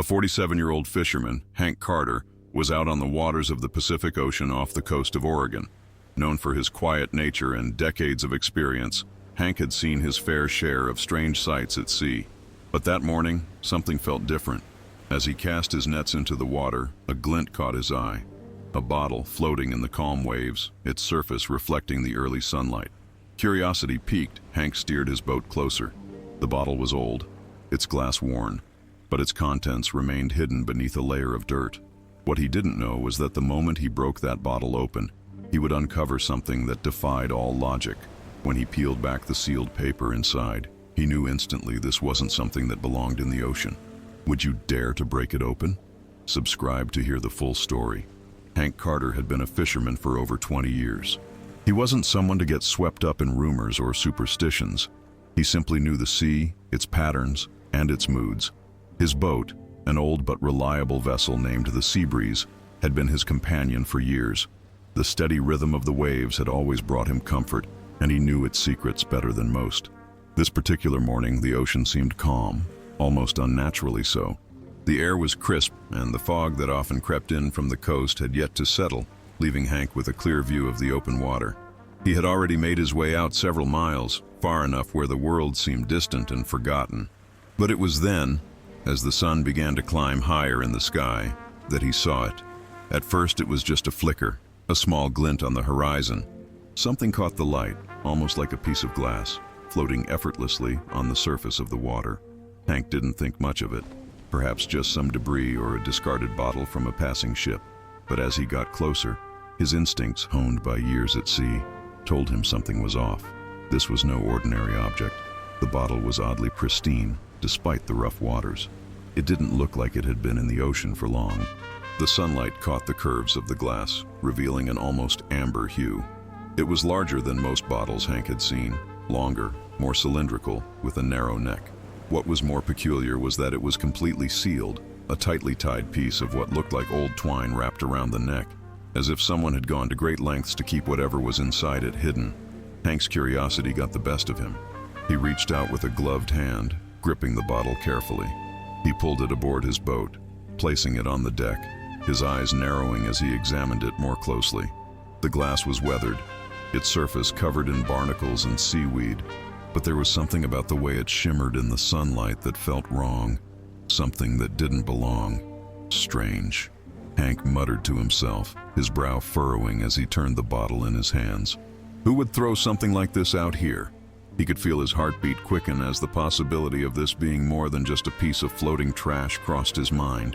A 47-year-old fisherman, Hank Carter, was out on the waters of the Pacific Ocean off the coast of Oregon. Known for his quiet nature and decades of experience, Hank had seen his fair share of strange sights at sea. But that morning, something felt different. As he cast his nets into the water, a glint caught his eye. A bottle floating in the calm waves, its surface reflecting the early sunlight. Curiosity piqued, Hank steered his boat closer. The bottle was old, its glass worn, but its contents remained hidden beneath a layer of dirt. What he didn't know was that the moment he broke that bottle open, he would uncover something that defied all logic. When he peeled back the sealed paper inside, he knew instantly this wasn't something that belonged in the ocean. Would you dare to break it open? Subscribe to hear the full story. Hank Carter had been a fisherman for over 20 years. He wasn't someone to get swept up in rumors or superstitions. He simply knew the sea, its patterns, and its moods. His boat, an old but reliable vessel named the Seabreeze, had been his companion for years. The steady rhythm of the waves had always brought him comfort, and he knew its secrets better than most. This particular morning, the ocean seemed calm, almost unnaturally so. The air was crisp, and the fog that often crept in from the coast had yet to settle, leaving Hank with a clear view of the open water. He had already made his way out several miles, far enough where the world seemed distant and forgotten. But it was then, as the sun began to climb higher in the sky, that he saw it. At first it was just a flicker, a small glint on the horizon. Something caught the light, almost like a piece of glass, floating effortlessly on the surface of the water. Hank didn't think much of it. Perhaps just some debris or a discarded bottle from a passing ship. But as he got closer, his instincts, honed by years at sea, told him something was off. This was no ordinary object. The bottle was oddly pristine, despite the rough waters. It didn't look like it had been in the ocean for long. The sunlight caught the curves of the glass, revealing an almost amber hue. It was larger than most bottles Hank had seen, longer, more cylindrical, with a narrow neck. What was more peculiar was that it was completely sealed, a tightly tied piece of what looked like old twine wrapped around the neck, as if someone had gone to great lengths to keep whatever was inside it hidden. Hank's curiosity got the best of him. He reached out with a gloved hand, gripping the bottle carefully. He pulled it aboard his boat, placing it on the deck, his eyes narrowing as he examined it more closely. The glass was weathered, its surface covered in barnacles and seaweed, but there was something about the way it shimmered in the sunlight that felt wrong, something that didn't belong. Strange. Hank muttered to himself, his brow furrowing as he turned the bottle in his hands. Who would throw something like this out here? He could feel his heartbeat quicken as the possibility of this being more than just a piece of floating trash crossed his mind.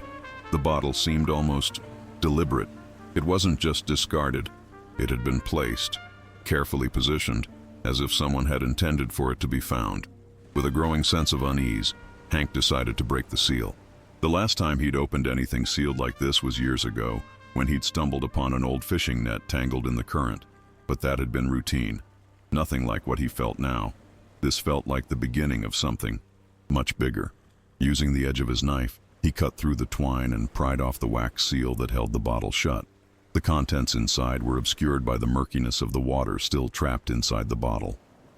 The bottle seemed almost deliberate. It wasn't just discarded. It had been placed, carefully positioned, as if someone had intended for it to be found. With a growing sense of unease, Hank decided to break the seal. The last time he'd opened anything sealed like this was years ago, when he'd stumbled upon an old fishing net tangled in the current. But that had been routine. Nothing like what he felt now. This felt like the beginning of something much bigger. Using the edge of his knife, he cut through the twine and pried off the wax seal that held the bottle shut. The contents inside were obscured by the murkiness of the water still trapped inside the bottle.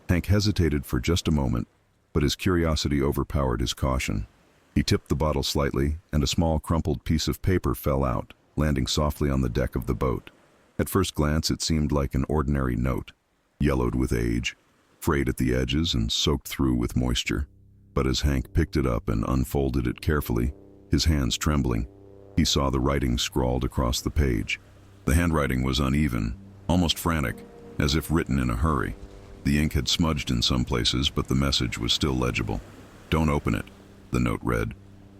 Hank hesitated for just a moment, but his curiosity overpowered his caution. He tipped the bottle slightly, and a small crumpled piece of paper fell out, landing softly on the deck of the boat. At first glance, it seemed like an ordinary note, yellowed with age, frayed at the edges and soaked through with moisture. But as Hank picked it up and unfolded it carefully, his hands trembling, he saw the writing scrawled across the page. The handwriting was uneven, almost frantic, as if written in a hurry. The ink had smudged in some places, but the message was still legible. "Don't open it," the note read.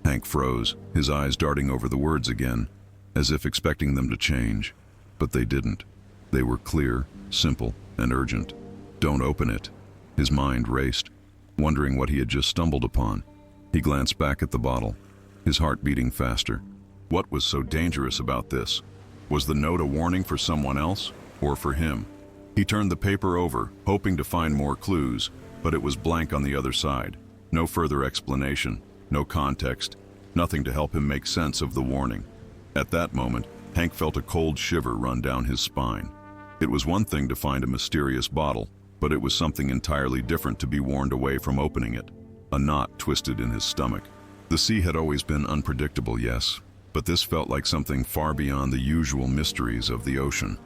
Hank froze, his eyes darting over the words again, as if expecting them to change. But they didn't. They were clear, simple, and urgent. "Don't open it." His mind raced, wondering what he had just stumbled upon. He glanced back at the bottle, his heart beating faster. What was so dangerous about this? Was the note a warning for someone else, or for him? He turned the paper over, hoping to find more clues, but it was blank on the other side. No further explanation, no context, nothing to help him make sense of the warning. At that moment, Hank felt a cold shiver run down his spine. It was one thing to find a mysterious bottle, but it was something entirely different to be warned away from opening it. A knot twisted in his stomach. The sea had always been unpredictable, yes, but this felt like something far beyond the usual mysteries of the ocean.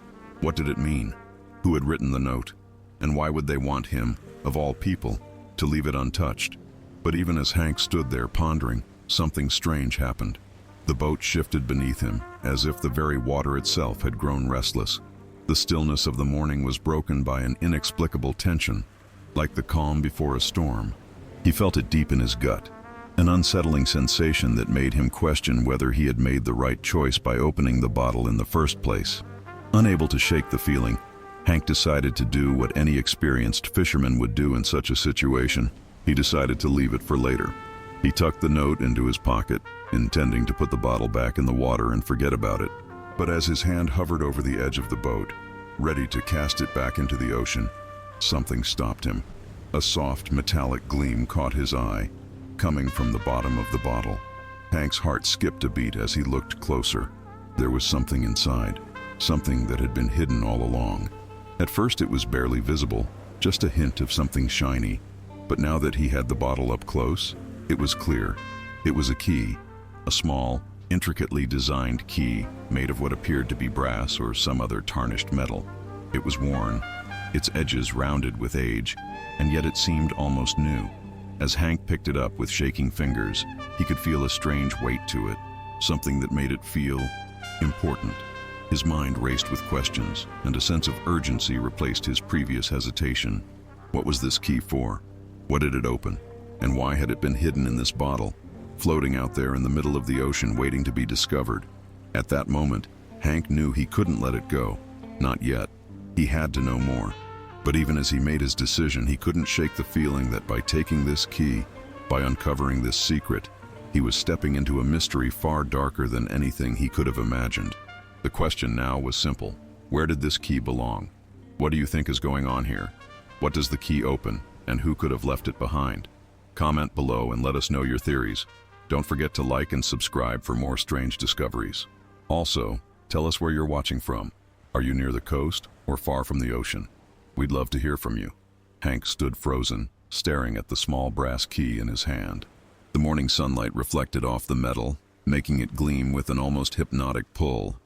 What did it mean? Who had written the note? And why would they want him, of all people, to leave it untouched? But even as Hank stood there pondering, something strange happened. The boat shifted beneath him, as if the very water itself had grown restless. The stillness of the morning was broken by an inexplicable tension, like the calm before a storm. He felt it deep in his gut, an unsettling sensation that made him question whether he had made the right choice by opening the bottle in the first place. Unable to shake the feeling, Hank decided to do what any experienced fisherman would do in such a situation. He decided to leave it for later. He tucked the note into his pocket, intending to put the bottle back in the water and forget about it. But as his hand hovered over the edge of the boat, ready to cast it back into the ocean, something stopped him. A soft, metallic gleam caught his eye, coming from the bottom of the bottle. Hank's heart skipped a beat as he looked closer. There was something inside, something that had been hidden all along. At first it was barely visible, just a hint of something shiny. But now that he had the bottle up close, it was clear. It was a key, a small, intricately designed key made of what appeared to be brass or some other tarnished metal. It was worn, its edges rounded with age, and yet it seemed almost new. As Hank picked it up with shaking fingers, he could feel a strange weight to it, something that made it feel important. His mind raced with questions, and a sense of urgency replaced his previous hesitation. What was this key for? What did it open? And why had it been hidden in this bottle, floating out there in the middle of the ocean waiting to be discovered? At that moment, Hank knew he couldn't let it go. Not yet. He had to know more. But even as he made his decision, he couldn't shake the feeling that by taking this key, by uncovering this secret, he was stepping into a mystery far darker than anything he could have imagined. The question now was simple. Where did this key belong? What do you think is going on here? What does the key open, and who could have left it behind? Comment below and let us know your theories. Don't forget to like and subscribe for more strange discoveries. Also, tell us where you're watching from. Are you near the coast or far from the ocean? We'd love to hear from you. Hank stood frozen, staring at the small brass key in his hand. The morning sunlight reflected off the metal, making it gleam with an almost hypnotic pull.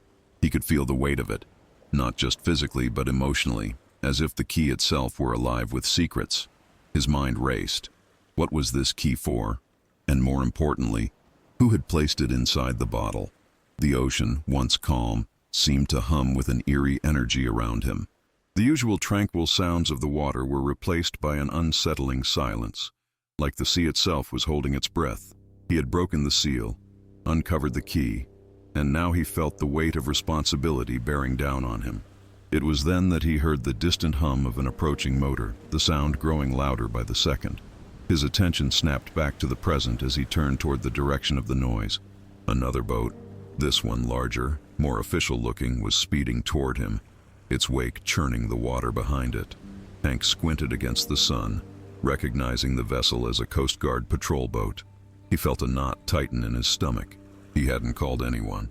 He could feel the weight of it, not just physically but emotionally, as if the key itself were alive with secrets. His mind raced. What was this key for? And more importantly, who had placed it inside the bottle? The ocean, once calm, seemed to hum with an eerie energy around him. The usual tranquil sounds of the water were replaced by an unsettling silence, like the sea itself was holding its breath. He had broken the seal, uncovered the key, and now he felt the weight of responsibility bearing down on him. It was then that he heard the distant hum of an approaching motor, the sound growing louder by the second. His attention snapped back to the present as he turned toward the direction of the noise. Another boat, this one larger, more official looking, was speeding toward him, its wake churning the water behind it. Hank squinted against the sun, recognizing the vessel as a Coast Guard patrol boat. He felt a knot tighten in his stomach. He hadn't called anyone.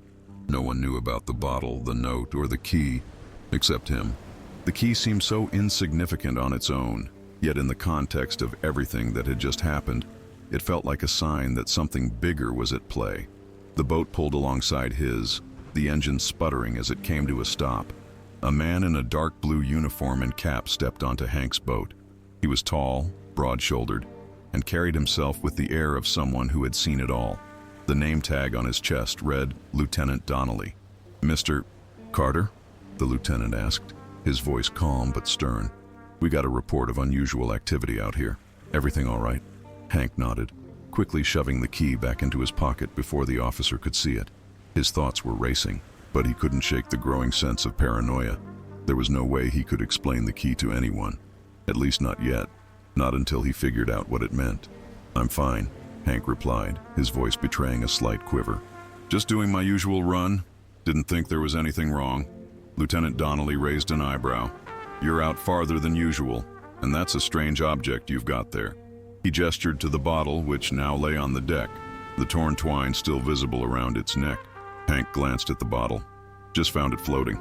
No one knew about the bottle, the note, or the key, except him. The key seemed so insignificant on its own, yet in the context of everything that had just happened, it felt like a sign that something bigger was at play. The boat pulled alongside his, the engine sputtering as it came to a stop. A man in a dark blue uniform and cap stepped onto Hank's boat. He was tall, broad-shouldered, and carried himself with the air of someone who had seen it all. The name tag on his chest read Lieutenant Donnelly. "Mr. Carter?" the lieutenant asked, his voice calm but stern. "We got a report of unusual activity out here. Everything all right?" Hank nodded, quickly shoving the key back into his pocket before the officer could see it. His thoughts were racing, but he couldn't shake the growing sense of paranoia. There was no way he could explain the key to anyone. At least not yet. Not until he figured out what it meant. "I'm fine," Hank replied, his voice betraying a slight quiver. "Just doing my usual run. Didn't think there was anything wrong." Lieutenant Donnelly raised an eyebrow. "You're out farther than usual, and that's a strange object you've got there." He gestured to the bottle, which now lay on the deck, the torn twine still visible around its neck. Hank glanced at the bottle. "Just found it floating.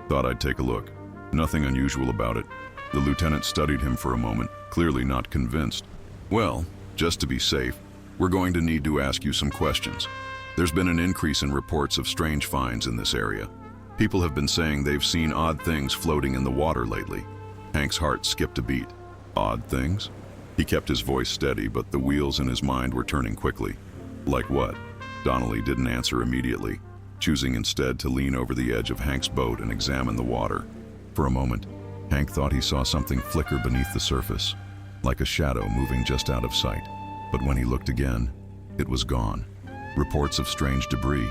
Thought I'd take a look. Nothing unusual about it." The lieutenant studied him for a moment, clearly not convinced. "Well, just to be safe, we're going to need to ask you some questions. There's been an increase in reports of strange finds in this area. People have been saying they've seen odd things floating in the water lately. Hank's heart skipped a beat. Odd things? He kept his voice steady, but the wheels in his mind were turning quickly. Like what? Donnelly didn't answer immediately, choosing instead to lean over the edge of Hank's boat and examine the water. For a moment, Hank thought he saw something flicker beneath the surface, like a shadow moving just out of sight. But when he looked again, it was gone. Reports of strange debris,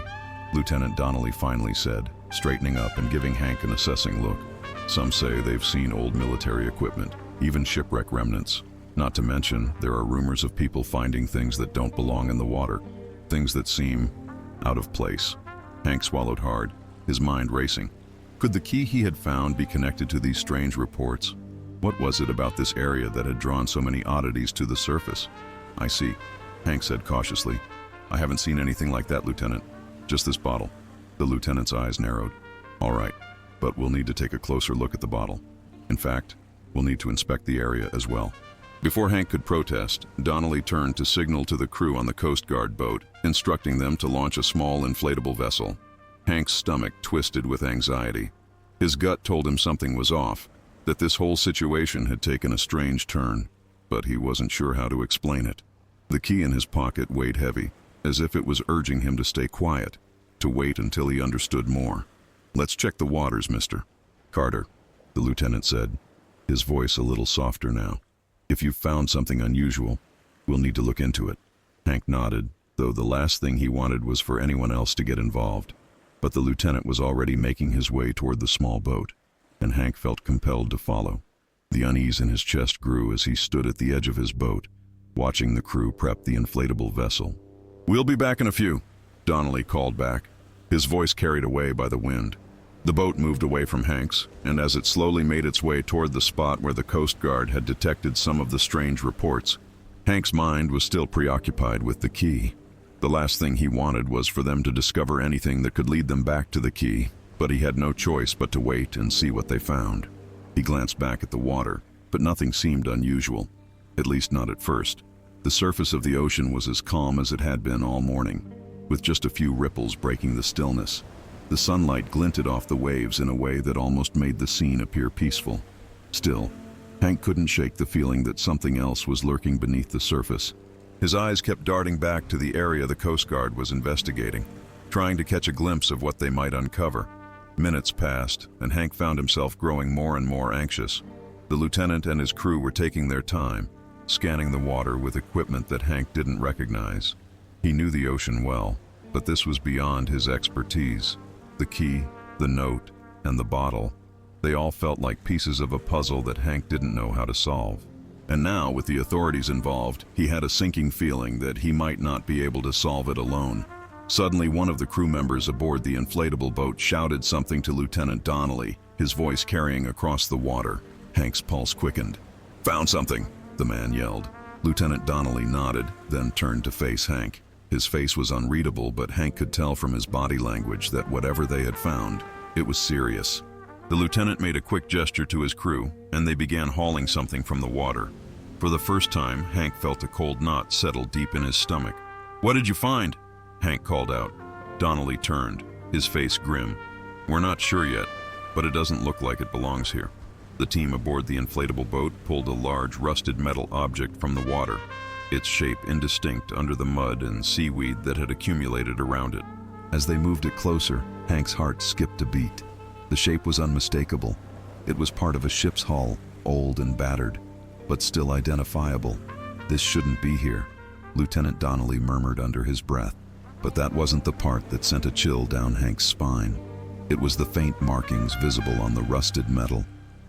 Lieutenant Donnelly finally said, straightening up and giving Hank an assessing look. Some say they've seen old military equipment, even shipwreck remnants. Not to mention, there are rumors of people finding things that don't belong in the water, things that seem out of place. Hank swallowed hard, his mind racing. Could the key he had found be connected to these strange reports? What was it about this area that had drawn so many oddities to the surface? I see, Hank said cautiously. I haven't seen anything like that, Lieutenant. Just this bottle. The lieutenant's eyes narrowed. All right, but we'll need to take a closer look at the bottle. In fact, we'll need to inspect the area as well. Before Hank could protest, Donnelly turned to signal to the crew on the Coast Guard boat, instructing them to launch a small inflatable vessel. Hank's stomach twisted with anxiety. His gut told him something was off, that this whole situation had taken a strange turn, but he wasn't sure how to explain it. The key in his pocket weighed heavy, as if it was urging him to stay quiet, to wait until he understood more. Let's check the waters, Mr. Carter, the lieutenant said, his voice a little softer now. If you've found something unusual, we'll need to look into it. Hank nodded, though the last thing he wanted was for anyone else to get involved. But the lieutenant was already making his way toward the small boat, and Hank felt compelled to follow. The unease in his chest grew as he stood at the edge of his boat, watching the crew prep the inflatable vessel. We'll be back in a few, Donnelly called back, his voice carried away by the wind. The boat moved away from Hank's, and as it slowly made its way toward the spot where the Coast Guard had detected some of the strange reports, Hank's mind was still preoccupied with the key. The last thing he wanted was for them to discover anything that could lead them back to the key, but he had no choice but to wait and see what they found. He glanced back at the water, but nothing seemed unusual, at least not at first. The surface of the ocean was as calm as it had been all morning, with just a few ripples breaking the stillness. The sunlight glinted off the waves in a way that almost made the scene appear peaceful. Still, Hank couldn't shake the feeling that something else was lurking beneath the surface. His eyes kept darting back to the area the Coast Guard was investigating, trying to catch a glimpse of what they might uncover. Minutes passed, and Hank found himself growing more and more anxious. The lieutenant and his crew were taking their time, scanning the water with equipment that Hank didn't recognize. He knew the ocean well, but this was beyond his expertise. The key, the note, and the bottle, they all felt like pieces of a puzzle that Hank didn't know how to solve. And now, with the authorities involved, he had a sinking feeling that he might not be able to solve it alone. Suddenly, one of the crew members aboard the inflatable boat shouted something to Lieutenant Donnelly, his voice carrying across the water. Hank's pulse quickened. "Found something," the man yelled. Lieutenant Donnelly nodded, then turned to face Hank. His face was unreadable, but Hank could tell from his body language that whatever they had found, it was serious. The lieutenant made a quick gesture to his crew, and they began hauling something from the water. For the first time, Hank felt a cold knot settle deep in his stomach. "What did you find?" Hank called out. Donnelly turned, his face grim. "We're not sure yet, but it doesn't look like it belongs here." The team aboard the inflatable boat pulled a large rusted metal object from the water, its shape indistinct under the mud and seaweed that had accumulated around it. As they moved it closer, Hank's heart skipped a beat. The shape was unmistakable. It was part of a ship's hull, old and battered, but still identifiable. "This shouldn't be here," Lieutenant Donnelly murmured under his breath. But that wasn't the part that sent a chill down Hank's spine. It was the faint markings visible on the rusted metal,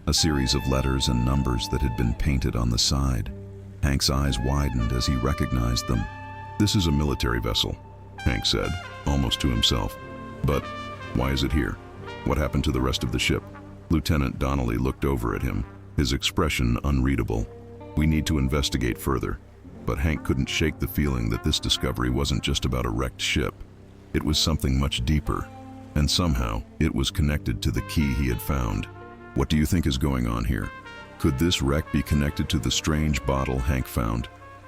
a series of letters and numbers that had been painted on the side. Hank's eyes widened as he recognized them. "This is a military vessel," Hank said, almost to himself. "But why is it here? What happened to the rest of the ship?" Lieutenant Donnelly looked over at him, his expression unreadable. "We need to investigate further." But Hank couldn't shake the feeling that this discovery wasn't just about a wrecked ship. It was something much deeper, and somehow it was connected to the key he had found. "What do you think is going on here? Could this wreck be connected to the strange bottle Hank found?"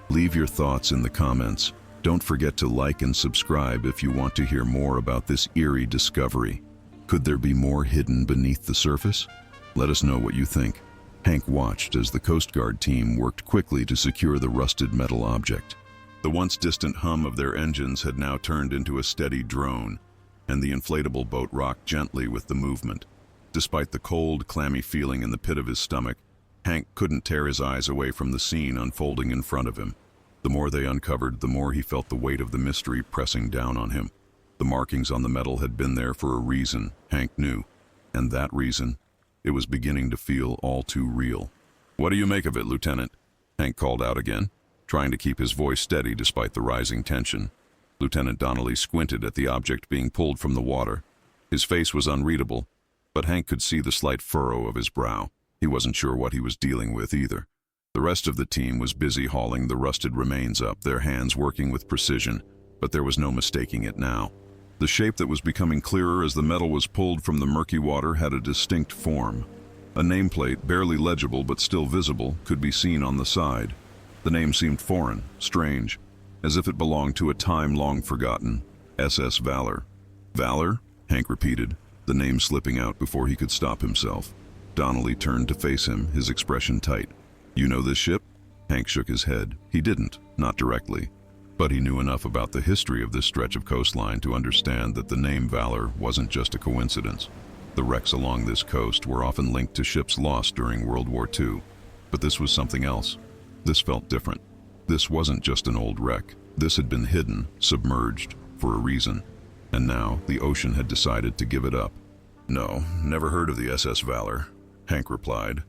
Leave your thoughts in the comments. Don't forget to like and subscribe if you want to hear more about this eerie discovery. Could there be more hidden beneath the surface? Let us know what you think. Hank watched as the Coast Guard team worked quickly to secure the rusted metal object. The once distant hum of their engines had now turned into a steady drone, and the inflatable boat rocked gently with the movement. Despite the cold, clammy feeling in the pit of his stomach, Hank couldn't tear his eyes away from the scene unfolding in front of him. The more they uncovered, the more he felt the weight of the mystery pressing down on him. The markings on the metal had been there for a reason, Hank knew, and that reason, it was beginning to feel all too real. "What do you make of it, Lieutenant?" Hank called out again, trying to keep his voice steady despite the rising tension. Lieutenant Donnelly squinted at the object being pulled from the water. His face was unreadable, but Hank could see the slight furrow of his brow. He wasn't sure what he was dealing with either. The rest of the team was busy hauling the rusted remains up, their hands working with precision, but there was no mistaking it now. The shape that was becoming clearer as the metal was pulled from the murky water had a distinct form. A nameplate, barely legible but still visible, could be seen on the side. The name seemed foreign, strange, as if it belonged to a time long forgotten. SS Valor. Valor? Hank repeated, the name slipping out before he could stop himself. Donnelly turned to face him, his expression tight. "You know this ship?" Hank shook his head. He didn't, not directly. But he knew enough about the history of this stretch of coastline to understand that the name Valor wasn't just a coincidence. The wrecks along this coast were often linked to ships lost during World War II. But this was something else. This felt different. This wasn't just an old wreck. This had been hidden, submerged, for a reason. And now the ocean had decided to give it up. "No, never heard of the SS Valor," Hank replied,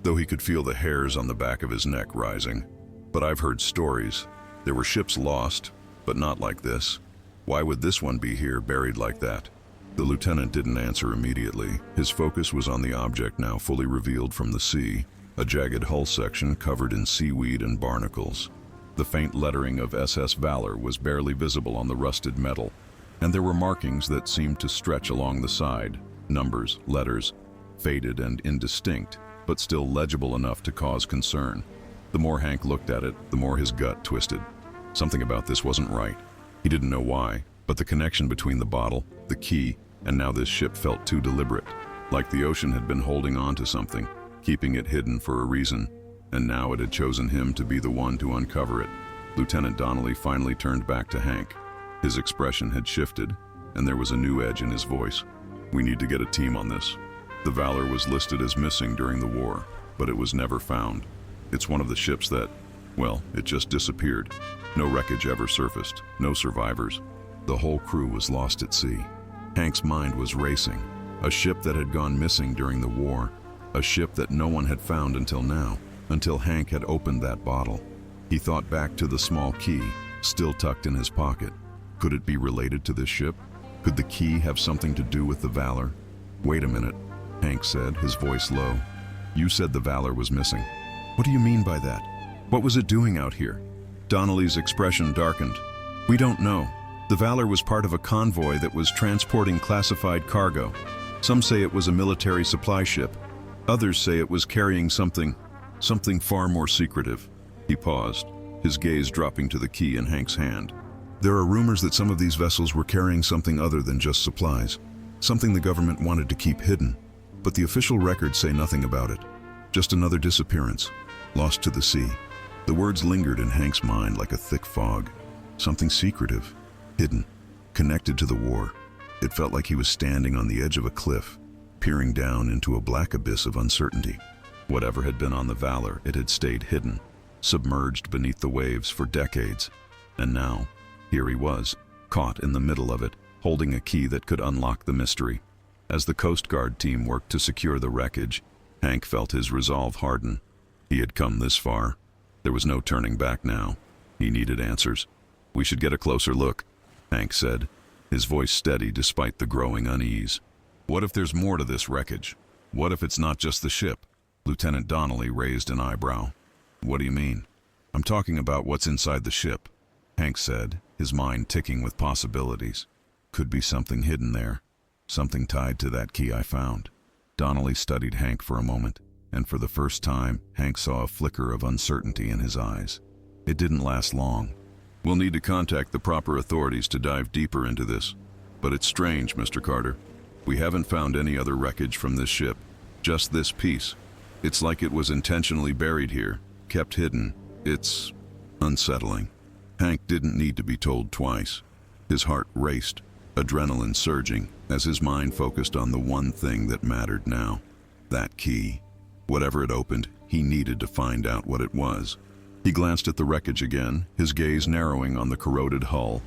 though he could feel the hairs on the back of his neck rising. "But I've heard stories. There were ships lost, but not like this. Why would this one be here, buried like that?" The lieutenant didn't answer immediately. His focus was on the object now fully revealed from the sea, a jagged hull section covered in seaweed and barnacles. The faint lettering of SS Valor was barely visible on the rusted metal, and there were markings that seemed to stretch along the side, numbers, letters, faded and indistinct, but still legible enough to cause concern. The more Hank looked at it, the more his gut twisted. Something about this wasn't right. He didn't know why, but the connection between the bottle, the key, and now this ship felt too deliberate, like the ocean had been holding on to something, keeping it hidden for a reason, and now it had chosen him to be the one to uncover it. Lieutenant Donnelly finally turned back to Hank. His expression had shifted, and there was a new edge in his voice. "We need to get a team on this. The Valor was listed as missing during the war, but it was never found. It's one of the ships that, well, it just disappeared. No wreckage ever surfaced, no survivors. The whole crew was lost at sea." Hank's mind was racing. A ship that had gone missing during the war. A ship that no one had found until now, until Hank had opened that bottle. He thought back to the small key, still tucked in his pocket. Could it be related to this ship? Could the key have something to do with the Valor? "Wait a minute," Hank said, his voice low. "You said the Valor was missing. What do you mean by that? What was it doing out here?" Donnelly's expression darkened. "We don't know. The Valor was part of a convoy that was transporting classified cargo. Some say it was a military supply ship. Others say it was carrying something far more secretive." He paused, his gaze dropping to the key in Hank's hand. "There are rumors that some of these vessels were carrying something other than just supplies, something the government wanted to keep hidden, but the official records say nothing about it. Just another disappearance, lost to the sea." The words lingered in Hank's mind like a thick fog. Something secretive, hidden, connected to the war. It felt like he was standing on the edge of a cliff, peering down into a black abyss of uncertainty. Whatever had been on the Valor, it had stayed hidden, submerged beneath the waves for decades. And now, here he was, caught in the middle of it, holding a key that could unlock the mystery. As the Coast Guard team worked to secure the wreckage, Hank felt his resolve harden. He had come this far. There was no turning back now. He needed answers. "We should get a closer look," Hank said, his voice steady despite the growing unease. "What if there's more to this wreckage? What if it's not just the ship?" Lieutenant Donnelly raised an eyebrow. "What do you mean?" "I'm talking about what's inside the ship," Hank said, his mind ticking with possibilities. "Could be something hidden there, something tied to that key I found." Donnelly studied Hank for a moment, and for the first time, Hank saw a flicker of uncertainty in his eyes. It didn't last long. We'll need to contact the proper authorities to dive deeper into this. But it's strange, Mr. Carter. We haven't found any other wreckage from this ship. Just this piece. It's like it was intentionally buried here, kept hidden. It's unsettling. Hank didn't need to be told twice. His heart raced, adrenaline surging, as his mind focused on the one thing that mattered now. That key. Whatever it opened, he needed to find out what it was. He glanced at the wreckage again, his gaze narrowing on the corroded hull.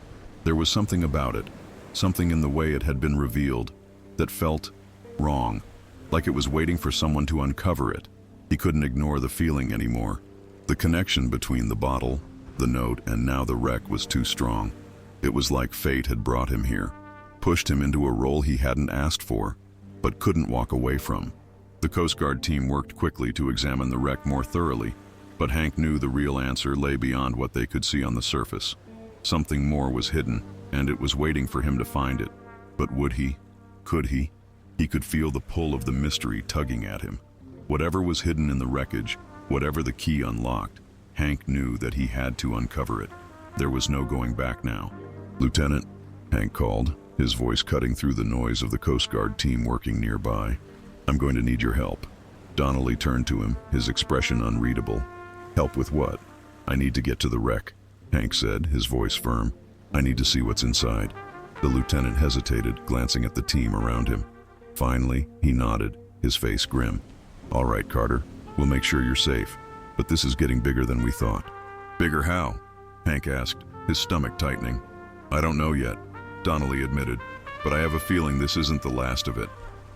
There was something about it, something in the way it had been revealed, that felt wrong, like it was waiting for someone to uncover it. He couldn't ignore the feeling anymore. The connection between the bottle, the note, and now the wreck was too strong. It was like fate had brought him here, pushed him into a role he hadn't asked for, but couldn't walk away from. The Coast Guard team worked quickly to examine the wreck more thoroughly, but Hank knew the real answer lay beyond what they could see on the surface. Something more was hidden, and it was waiting for him to find it. But would he? Could he? He could feel the pull of the mystery tugging at him. Whatever was hidden in the wreckage, whatever the key unlocked, Hank knew that he had to uncover it. There was no going back now. "Lieutenant," Hank called, his voice cutting through the noise of the Coast Guard team working nearby. "I'm going to need your help." Donnelly turned to him, his expression unreadable. "Help with what?" "I need to get to the wreck," Hank said, his voice firm. "I need to see what's inside." The lieutenant hesitated, glancing at the team around him. Finally, he nodded, his face grim. "All right, Carter, we'll make sure you're safe. But this is getting bigger than we thought." "Bigger how?" Hank asked, his stomach tightening. "I don't know yet," Donnelly admitted, "but I have a feeling this isn't the last of it."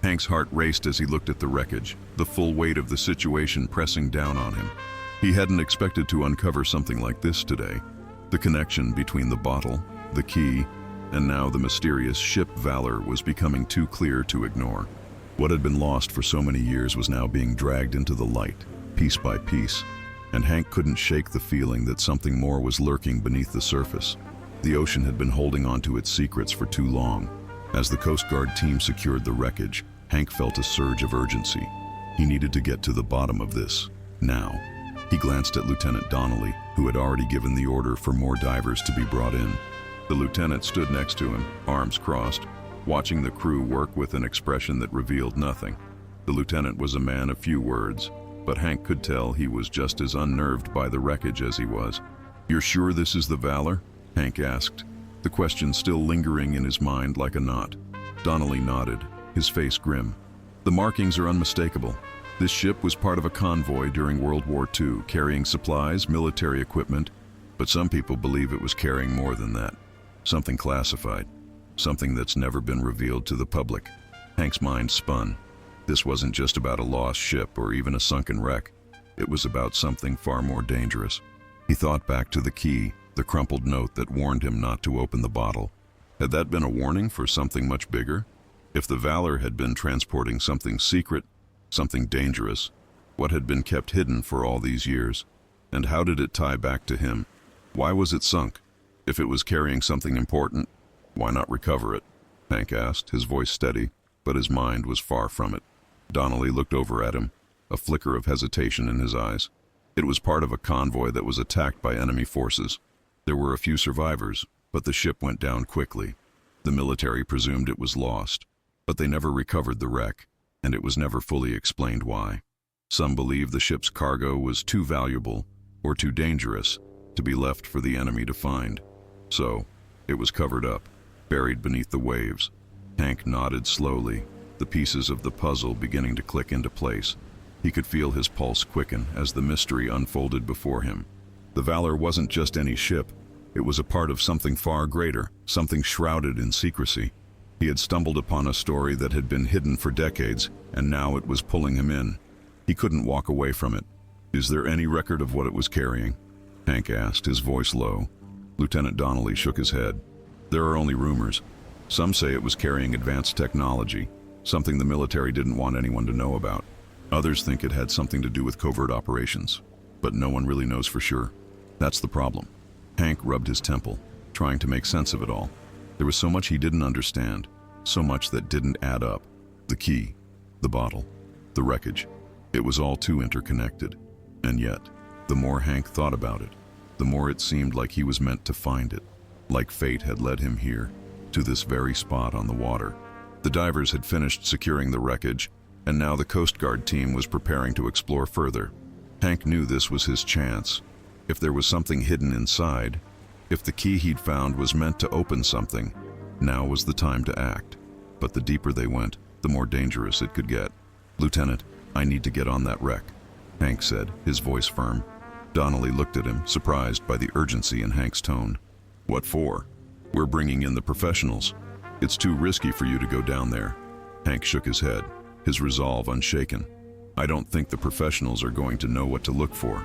Hank's heart raced as he looked at the wreckage, the full weight of the situation pressing down on him. He hadn't expected to uncover something like this today. The connection between the bottle, the key, and now the mysterious ship Valor was becoming too clear to ignore. What had been lost for so many years was now being dragged into the light, piece by piece, and Hank couldn't shake the feeling that something more was lurking beneath the surface. The ocean had been holding on to its secrets for too long. As the Coast Guard team secured the wreckage, Hank felt a surge of urgency. He needed to get to the bottom of this, now. He glanced at Lieutenant Donnelly, who had already given the order for more divers to be brought in. The lieutenant stood next to him, arms crossed, watching the crew work with an expression that revealed nothing. The lieutenant was a man of few words, but Hank could tell he was just as unnerved by the wreckage as he was. "You're sure this is the Valor?" Hank asked, the question still lingering in his mind like a knot. Donnelly nodded, his face grim. "The markings are unmistakable. This ship was part of a convoy during World War II, carrying supplies, military equipment, but some people believe it was carrying more than that. Something classified, something that's never been revealed to the public." Hank's mind spun. This wasn't just about a lost ship or even a sunken wreck. It was about something far more dangerous. He thought back to the key, the crumpled note that warned him not to open the bottle. Had that been a warning for something much bigger? If the Valor had been transporting something secret, something dangerous, what had been kept hidden for all these years? And how did it tie back to him? Why was it sunk? If it was carrying something important, why not recover it? Hank asked, his voice steady, but his mind was far from it. Donnelly looked over at him, a flicker of hesitation in his eyes. It was part of a convoy that was attacked by enemy forces. There were a few survivors, but the ship went down quickly. The military presumed it was lost, but they never recovered the wreck, and it was never fully explained why. Some believe the ship's cargo was too valuable or too dangerous to be left for the enemy to find. So, it was covered up, buried beneath the waves. Hank nodded slowly, the pieces of the puzzle beginning to click into place. He could feel his pulse quicken as the mystery unfolded before him. The Valor wasn't just any ship. It was a part of something far greater, something shrouded in secrecy. He had stumbled upon a story that had been hidden for decades, and now it was pulling him in. He couldn't walk away from it. "Is there any record of what it was carrying?" Hank asked, his voice low. Lieutenant Donnelly shook his head. "There are only rumors. Some say it was carrying advanced technology, something the military didn't want anyone to know about. Others think it had something to do with covert operations, but no one really knows for sure. That's the problem." Hank rubbed his temple, trying to make sense of it all. There was so much he didn't understand, so much that didn't add up. The key, the bottle, the wreckage. It was all too interconnected. And yet, the more Hank thought about it, the more it seemed like he was meant to find it, like fate had led him here, to this very spot on the water. The divers had finished securing the wreckage, and now the Coast Guard team was preparing to explore further. Hank knew this was his chance. If there was something hidden inside, if the key he'd found was meant to open something, now was the time to act. But the deeper they went, the more dangerous it could get. "Lieutenant, I need to get on that wreck," Hank said, his voice firm. Donnelly looked at him, surprised by the urgency in Hank's tone. "What for?" "We're bringing in the professionals. It's too risky for you to go down there." Hank shook his head, his resolve unshaken. "I don't think the professionals are going to know what to look for.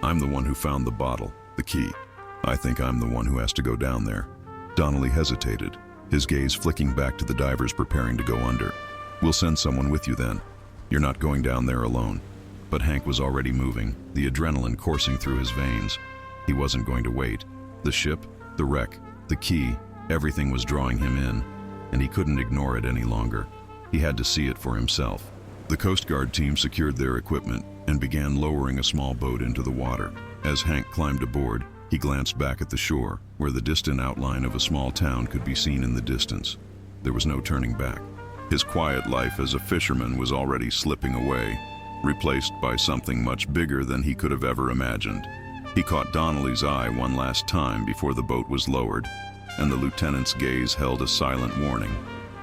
I'm the one who found the bottle, the key. I think I'm the one who has to go down there." Donnelly hesitated, his gaze flicking back to the divers preparing to go under. "We'll send someone with you then. You're not going down there alone." But Hank was already moving, the adrenaline coursing through his veins. He wasn't going to wait. The ship, the wreck, the key, everything was drawing him in, and he couldn't ignore it any longer. He had to see it for himself. The Coast Guard team secured their equipment and began lowering a small boat into the water. As Hank climbed aboard, he glanced back at the shore, where the distant outline of a small town could be seen in the distance. There was no turning back. His quiet life as a fisherman was already slipping away, replaced by something much bigger than he could have ever imagined. He caught Donnelly's eye one last time before the boat was lowered, and the lieutenant's gaze held a silent warning.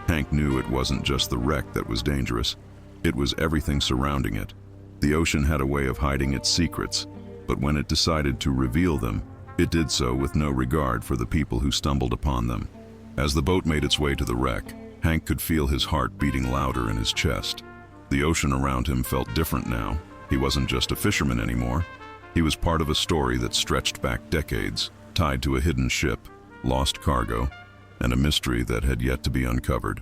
Hank knew it wasn't just the wreck that was dangerous. It was everything surrounding it. The ocean had a way of hiding its secrets, but when it decided to reveal them, it did so with no regard for the people who stumbled upon them. As the boat made its way to the wreck, Hank could feel his heart beating louder in his chest. The ocean around him felt different now. He wasn't just a fisherman anymore. He was part of a story that stretched back decades, tied to a hidden ship, lost cargo, and a mystery that had yet to be uncovered.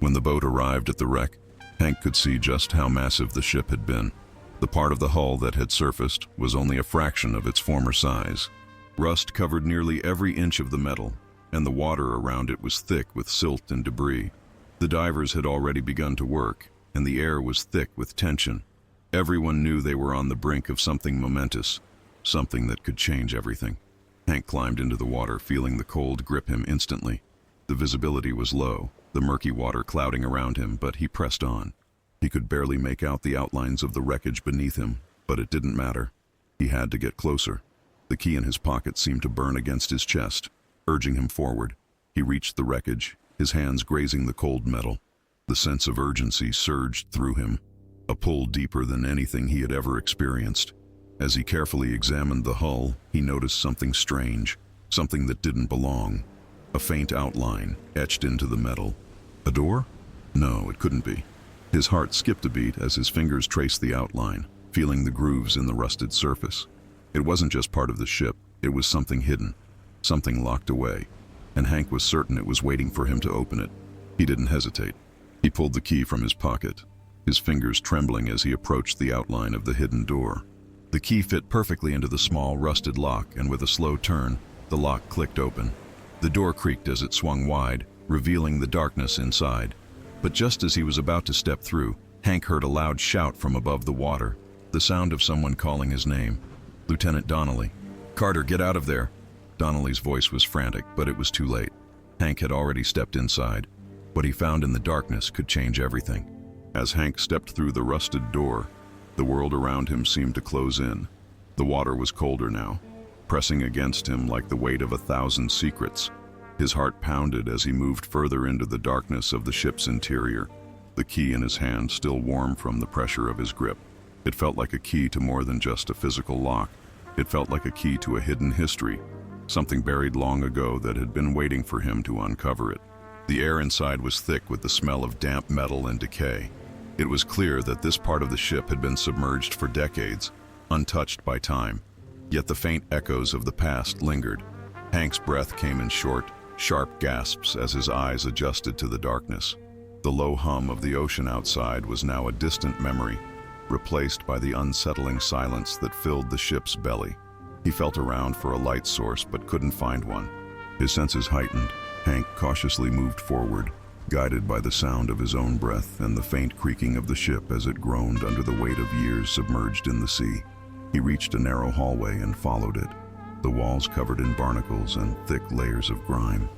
When the boat arrived at the wreck, Hank could see just how massive the ship had been. The part of the hull that had surfaced was only a fraction of its former size. Rust covered nearly every inch of the metal, and the water around it was thick with silt and debris. The divers had already begun to work, and the air was thick with tension. Everyone knew they were on the brink of something momentous, something that could change everything. Hank climbed into the water, feeling the cold grip him instantly. The visibility was low, the murky water clouding around him, but he pressed on. He could barely make out the outlines of the wreckage beneath him, but it didn't matter. He had to get closer. The key in his pocket seemed to burn against his chest, urging him forward. He reached the wreckage, his hands grazing the cold metal. The sense of urgency surged through him, a pull deeper than anything he had ever experienced. As he carefully examined the hull, he noticed something strange, something that didn't belong. A faint outline etched into the metal. A door? No, it couldn't be. His heart skipped a beat as his fingers traced the outline, feeling the grooves in the rusted surface. It wasn't just part of the ship, it was something hidden, something locked away, and Hank was certain it was waiting for him to open it. He didn't hesitate. He pulled the key from his pocket, his fingers trembling as he approached the outline of the hidden door. The key fit perfectly into the small, rusted lock, and with a slow turn, the lock clicked open. The door creaked as it swung wide, revealing the darkness inside. But just as he was about to step through, Hank heard a loud shout from above the water, the sound of someone calling his name. "Lieutenant Donnelly." "Carter, get out of there." Donnelly's voice was frantic, but it was too late. Hank had already stepped inside. What he found in the darkness could change everything. As Hank stepped through the rusted door, the world around him seemed to close in. The water was colder now, pressing against him like the weight of 1,000 secrets. His heart pounded as he moved further into the darkness of the ship's interior, the key in his hand still warm from the pressure of his grip. It felt like a key to more than just a physical lock. It felt like a key to a hidden history, something buried long ago that had been waiting for him to uncover it. The air inside was thick with the smell of damp metal and decay. It was clear that this part of the ship had been submerged for decades, untouched by time. Yet the faint echoes of the past lingered. Hank's breath came in short, sharp gasps as his eyes adjusted to the darkness. The low hum of the ocean outside was now a distant memory, replaced by the unsettling silence that filled the ship's belly. He felt around for a light source but couldn't find one. His senses heightened. Hank cautiously moved forward, guided by the sound of his own breath and the faint creaking of the ship as it groaned under the weight of years submerged in the sea. He reached a narrow hallway and followed it. the walls covered in barnacles and thick layers of grime.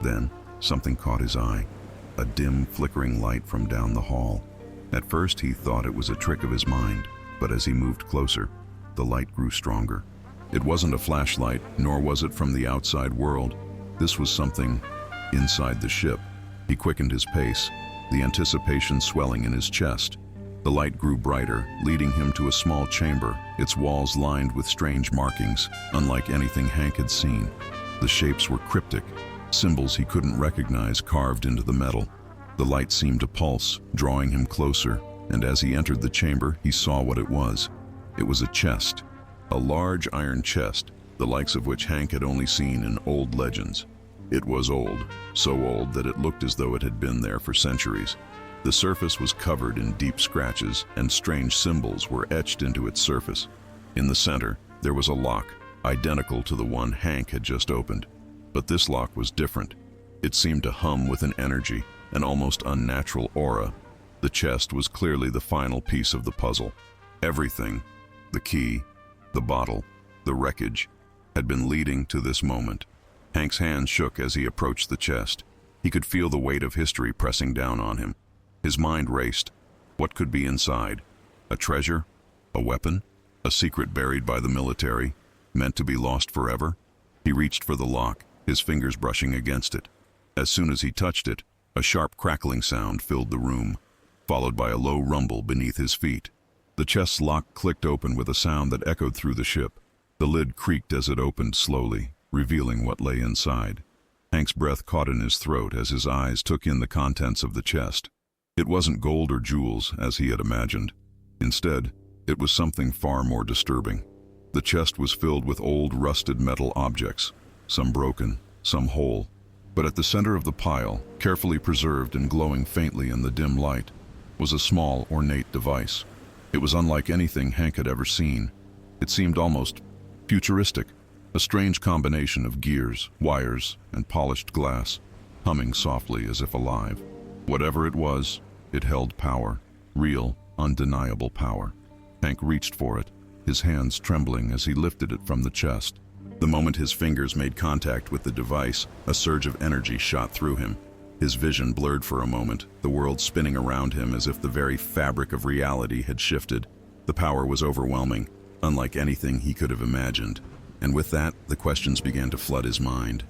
Then, something caught his eye, a dim, flickering light from down the hall. At first, he thought it was a trick of his mind, but as he moved closer, the light grew stronger. It wasn't a flashlight, nor was it from the outside world. This was something inside the ship. He quickened his pace, the anticipation swelling in his chest. The light grew brighter, leading him to a small chamber, its walls lined with strange markings, unlike anything Hank had seen. The shapes were cryptic, symbols he couldn't recognize carved into the metal. The light seemed to pulse, drawing him closer, and as he entered the chamber, he saw what it was. It was a chest, a large iron chest, the likes of which Hank had only seen in old legends. It was old, so old that it looked as though it had been there for centuries. The surface was covered in deep scratches, and strange symbols were etched into its surface. In the center, there was a lock, identical to the one Hank had just opened. But this lock was different. It seemed to hum with an energy, an almost unnatural aura. The chest was clearly the final piece of the puzzle. Everything, the key, the bottle, the wreckage, had been leading to this moment. Hank's hand shook as he approached the chest. He could feel the weight of history pressing down on him. His mind raced. What could be inside? A treasure? A weapon? A secret buried by the military, meant to be lost forever? He reached for the lock, his fingers brushing against it. As soon as he touched it, a sharp crackling sound filled the room, followed by a low rumble beneath his feet. The chest's lock clicked open with a sound that echoed through the ship. The lid creaked as it opened slowly, revealing what lay inside. Hank's breath caught in his throat as his eyes took in the contents of the chest. It wasn't gold or jewels, as he had imagined. Instead, it was something far more disturbing. The chest was filled with old, rusted metal objects, some broken, some whole. But at the center of the pile, carefully preserved and glowing faintly in the dim light, was a small, ornate device. It was unlike anything Hank had ever seen. It seemed almost futuristic, a strange combination of gears, wires, and polished glass, humming softly as if alive. Whatever it was, it held power, real, undeniable power. Hank reached for it, his hands trembling as he lifted it from the chest. The moment his fingers made contact with the device, a surge of energy shot through him. His vision blurred for a moment, the world spinning around him as if the very fabric of reality had shifted. The power was overwhelming, unlike anything he could have imagined. And with that, the questions began to flood his mind.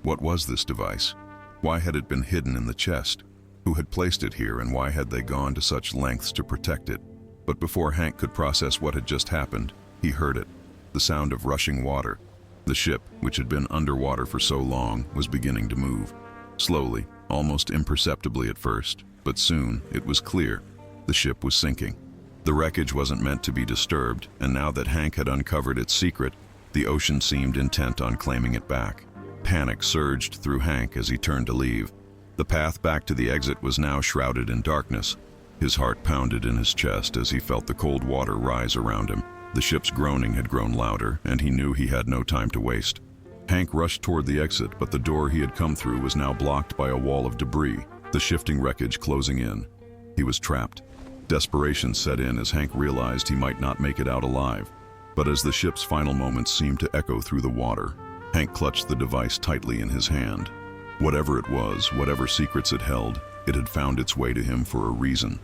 What was this device? Why had it been hidden in the chest? Who had placed it here, and why had they gone to such lengths to protect it? But before Hank could process what had just happened, he heard it, the sound of rushing water. The ship, which had been underwater for so long, was beginning to move. Slowly, almost imperceptibly at first, but soon it was clear. The ship was sinking. The wreckage wasn't meant to be disturbed, and now that Hank had uncovered its secret, the ocean seemed intent on claiming it back. Panic surged through Hank as he turned to leave. The path back to the exit was now shrouded in darkness. His heart pounded in his chest as he felt the cold water rise around him. The ship's groaning had grown louder, and he knew he had no time to waste. Hank rushed toward the exit, but the door he had come through was now blocked by a wall of debris, the shifting wreckage closing in. He was trapped. Desperation set in as Hank realized he might not make it out alive. But as the ship's final moments seemed to echo through the water, Hank clutched the device tightly in his hand. Whatever it was, whatever secrets it held, it had found its way to him for a reason.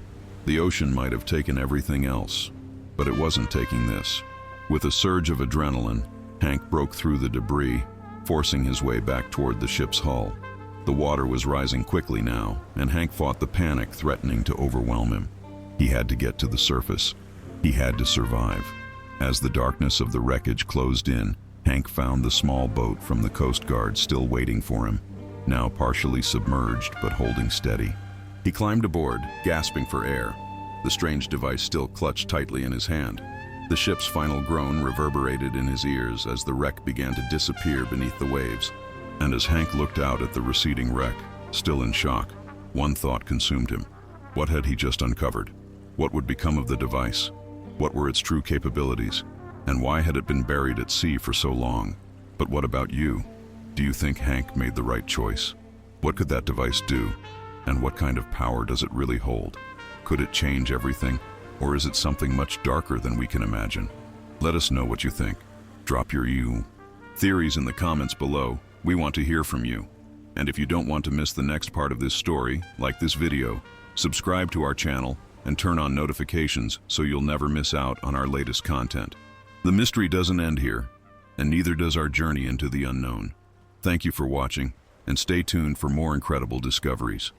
The ocean might have taken everything else, but it wasn't taking this. With a surge of adrenaline, Hank broke through the debris, forcing his way back toward the ship's hull. The water was rising quickly now, and Hank fought the panic threatening to overwhelm him. He had to get to the surface. He had to survive. As the darkness of the wreckage closed in, Hank found the small boat from the Coast Guard still waiting for him, now partially submerged but holding steady. He climbed aboard, gasping for air, the strange device still clutched tightly in his hand. The ship's final groan reverberated in his ears as the wreck began to disappear beneath the waves. And as Hank looked out at the receding wreck, still in shock, one thought consumed him. What had he just uncovered? What would become of the device? What were its true capabilities? And why had it been buried at sea for so long? But what about you? Do you think Hank made the right choice? What could that device do? And what kind of power does it really hold? Could it change everything? Or is it something much darker than we can imagine? Let us know what you think. Drop your theories in the comments below. We want to hear from you. And if you don't want to miss the next part of this story, like this video, subscribe to our channel and turn on notifications so you'll never miss out on our latest content. The mystery doesn't end here, and neither does our journey into the unknown. Thank you for watching, and stay tuned for more incredible discoveries.